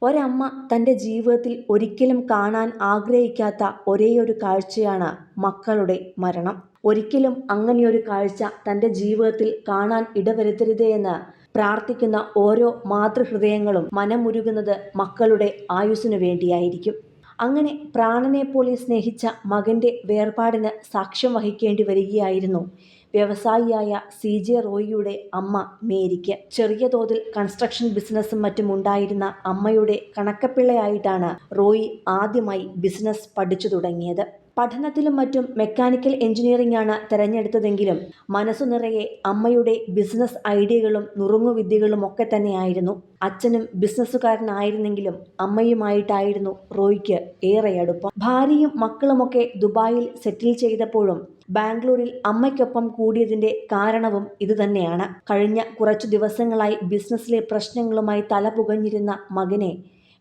ഒരമ്മ തൻ്റെ ജീവിതത്തിൽ ഒരിക്കലും കാണാൻ ആഗ്രഹിക്കാത്ത ഒരേയൊരു കാഴ്ചയാണ് മക്കളുടെ മരണം. ഒരിക്കലും അങ്ങനെയൊരു കാഴ്ച തൻ്റെ ജീവിതത്തിൽ കാണാൻ ഇടവരുത്തരുതേ എന്ന് പ്രാർത്ഥിക്കുന്ന ഓരോ മാതൃഹൃദയങ്ങളും മനമുരുകുന്നത് മക്കളുടെ ആയുസ്സിനു വേണ്ടിയായിരിക്കും. അങ്ങനെ പ്രാണനെപ്പോലെ സ്നേഹിച്ച മകൻ്റെ വേർപാടിന് സാക്ഷ്യം വഹിക്കേണ്ടി വരികയായിരുന്നു വ്യവസായിയായ CJ റോയിയുടെ അമ്മ മേരിക്ക്. ചെറിയ തോതിൽ കൺസ്ട്രക്ഷൻ ബിസിനസ്സും മറ്റും ഉണ്ടായിരുന്ന അമ്മയുടെ കണക്കപ്പിള്ളയായിട്ടാണ് റോയി ആദ്യമായി ബിസിനസ് പഠിച്ചു തുടങ്ങിയത്. പഠനത്തിലും മറ്റും മെക്കാനിക്കൽ എഞ്ചിനീയറിംഗ് ആണ് തിരഞ്ഞെടുത്തതെങ്കിലും മനസ്സു നിറയെ അമ്മയുടെ ബിസിനസ് ഐഡിയകളും നുറുങ്ങുവിദ്യകളും ഒക്കെ തന്നെയായിരുന്നു. അച്ഛനും ബിസിനസ്സുകാരനായിരുന്നെങ്കിലും അമ്മയുമായിട്ടായിരുന്നു റോയിക്ക് ഏറെ അടുപ്പം. ഭാര്യയും മക്കളുമൊക്കെ ദുബായിൽ സെറ്റിൽ ചെയ്തപ്പോഴും ബാംഗ്ലൂരിൽ അമ്മയ്ക്കൊപ്പം കൂടിയതിൻ്റെ കാരണവും ഇതുതന്നെയാണ്. കഴിഞ്ഞ കുറച്ചു ദിവസങ്ങളായി ബിസിനസ്സിലെ പ്രശ്നങ്ങളുമായി തലപുകഞ്ഞിരുന്ന മകനെ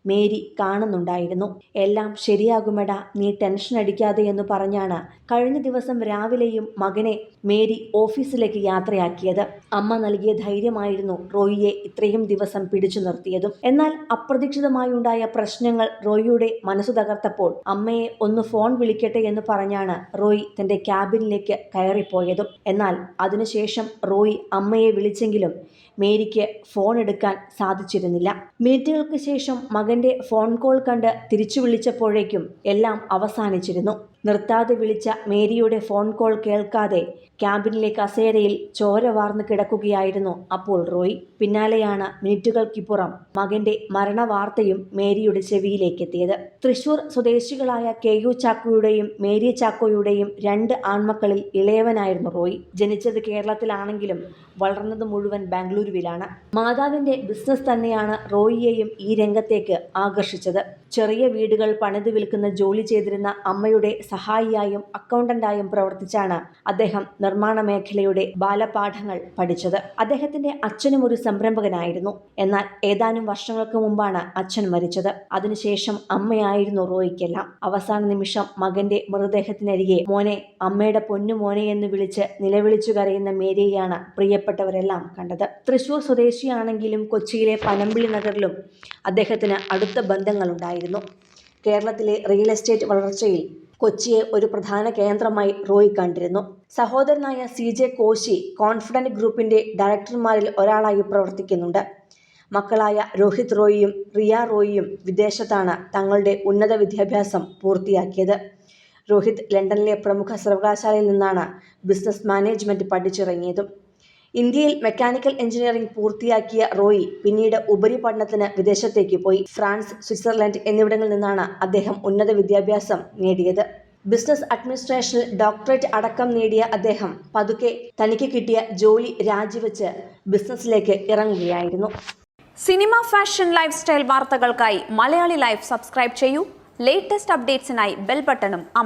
മേരി കാണുന്നുണ്ടായിരുന്നു. എല്ലാം ശരിയാകുമെടാ, നീ ടെൻഷൻ അടിക്കാതെ എന്ന് പറഞ്ഞാണ് കഴിഞ്ഞ ദിവസം രാവിലെയും മകനെ മേരി ഓഫീസിലേക്ക് യാത്രയാക്കിയത്. അമ്മ നൽകിയ ധൈര്യമായിരുന്നു റോയിയെ ഇത്രയും ദിവസം പിടിച്ചു നിർത്തിയതും. എന്നാൽ അപ്രതീക്ഷിതമായുണ്ടായ പ്രശ്നങ്ങൾ റോയിയുടെ മനസ്സു തകർത്തപ്പോൾ അമ്മയെ ഒന്ന് ഫോൺ വിളിക്കട്ടെ എന്ന് പറഞ്ഞാണ് റോയി തൻ്റെ ക്യാബിനിലേക്ക് കയറിപ്പോയതും. എന്നാൽ അതിനുശേഷം റോയി അമ്മയെ വിളിച്ചെങ്കിലും മേരിക്ക് ഫോൺ എടുക്കാൻ സാധിച്ചിരുന്നില്ല. മിനിറ്റുകൾക്ക് ശേഷം മകൻ്റെ ഫോൺ കോൾ കണ്ട് തിരിച്ചു വിളിച്ചപ്പോഴേക്കും എല്ലാം അവസാനിച്ചിരുന്നു. നിർത്താതെ വിളിച്ച മേരിയുടെ ഫോൺ കോൾ കേൾക്കാതെ ക്യാബിനിലെ കസേരയിൽ ചോര വാർന്നു കിടക്കുകയായിരുന്നു അപ്പോൾ റോയി. പിന്നാലെയാണ് മിനിറ്റുകൾക്കിപ്പുറം മകൻ്റെ മരണവാർത്തയും മേരിയുടെ ചെവിയിലേക്ക് എത്തിയത്. തൃശൂർ സ്വദേശികളായ KU ചാക്കോയുടെയും മേരി ചാക്കോയുടെയും 2 ആൺമക്കളിൽ ഇളയവനായിരുന്നു റോയി. ജനിച്ചത് കേരളത്തിലാണെങ്കിലും വളർന്നത് മുഴുവൻ ബാംഗ്ലൂരുവിലാണ്. മാതാവിൻ്റെ ബിസിനസ് തന്നെയാണ് റോയിയെയും ഈ രംഗത്തേക്ക് ആകർഷിച്ചത്. ചെറിയ വീടുകൾ പണിതു വിൽക്കുന്ന ജോലി ചെയ്തിരുന്ന അമ്മയുടെ സഹായിയായും അക്കൗണ്ടന്റായും പ്രവർത്തിച്ചാണ് അദ്ദേഹം നിർമ്മാണ മേഖലയുടെ ബാലപാഠങ്ങൾ പഠിച്ചത്. അദ്ദേഹത്തിന്റെ അച്ഛനും ഒരു സംരംഭകനായിരുന്നു. എന്നാൽ ഏതാനും വർഷങ്ങൾക്ക് മുമ്പാണ് അച്ഛൻ മരിച്ചത്. അതിനുശേഷം അമ്മയായിരുന്നു റോയിക്കെല്ലാം. അവസാന നിമിഷം മകന്റെ മൃതദേഹത്തിനരികെ മോനെ, അമ്മയുടെ പൊന്നു മോനെ എന്ന് വിളിച്ച് നിലവിളിച്ചു കരയുന്ന മേരിയെയാണ് പ്രിയപ്പെട്ടവരെല്ലാം കണ്ടത്. തൃശൂർ സ്വദേശിയാണെങ്കിലും കൊച്ചിയിലെ പനമ്പിളി നഗറിലും അദ്ദേഹത്തിന് അടുത്ത ബന്ധങ്ങളുണ്ടായിരുന്നു. കേരളത്തിലെ റിയൽ എസ്റ്റേറ്റ് വളർച്ചയിൽ കൊച്ചിയെ ഒരു പ്രധാന കേന്ദ്രമായി റോയി കണ്ടിരുന്നു. സഹോദരനായ CJ കോശി കോൺഫിഡന്റ് ഗ്രൂപ്പിന്റെ ഡയറക്ടർമാരിൽ ഒരാളായി പ്രവർത്തിക്കുന്നുണ്ട്. മക്കളായ രോഹിത് റോയിയും റിയ റോയിയും വിദേശത്താണ് തങ്ങളുടെ ഉന്നത വിദ്യാഭ്യാസം പൂർത്തിയാക്കിയത്. രോഹിത് ലണ്ടനിലെ പ്രമുഖ സർവകലാശാലയിൽ നിന്നാണ് ബിസിനസ് മാനേജ്മെന്റ് പഠിച്ചിറങ്ങിയതും. ഇന്ത്യയിൽ മെക്കാനിക്കൽ എഞ്ചിനീയറിംഗ് പൂർത്തിയാക്കിയ റോയി പിന്നീട് ഉപരിപഠനത്തിന് വിദേശത്തേക്ക് പോയി. ഫ്രാൻസ്, സ്വിറ്റ്സർലൻഡ് എന്നിവിടങ്ങളിൽ നിന്നാണ് അദ്ദേഹം ഉന്നത വിദ്യാഭ്യാസം നേടിയത്. ബിസിനസ് അഡ്മിനിസ്ട്രേഷനിൽ ഡോക്ടറേറ്റ് അടക്കം നേടിയ അദ്ദേഹം പതുക്കെ തനിക്ക് കിട്ടിയ ജോലി രാജിവെച്ച് ബിസിനസ്സിലേക്ക് ഇറങ്ങുകയായിരുന്നു. സിനിമ, ഫാഷൻ, ലൈഫ് സ്റ്റൈൽ വാർത്തകൾക്കായി മലയാളി ലൈഫ് സബ്സ്ക്രൈബ് ചെയ്യൂ. ലേറ്റസ്റ്റ് അപ്ഡേറ്റ്സിനായി ബെൽ ബട്ടണും അമർത്തുക.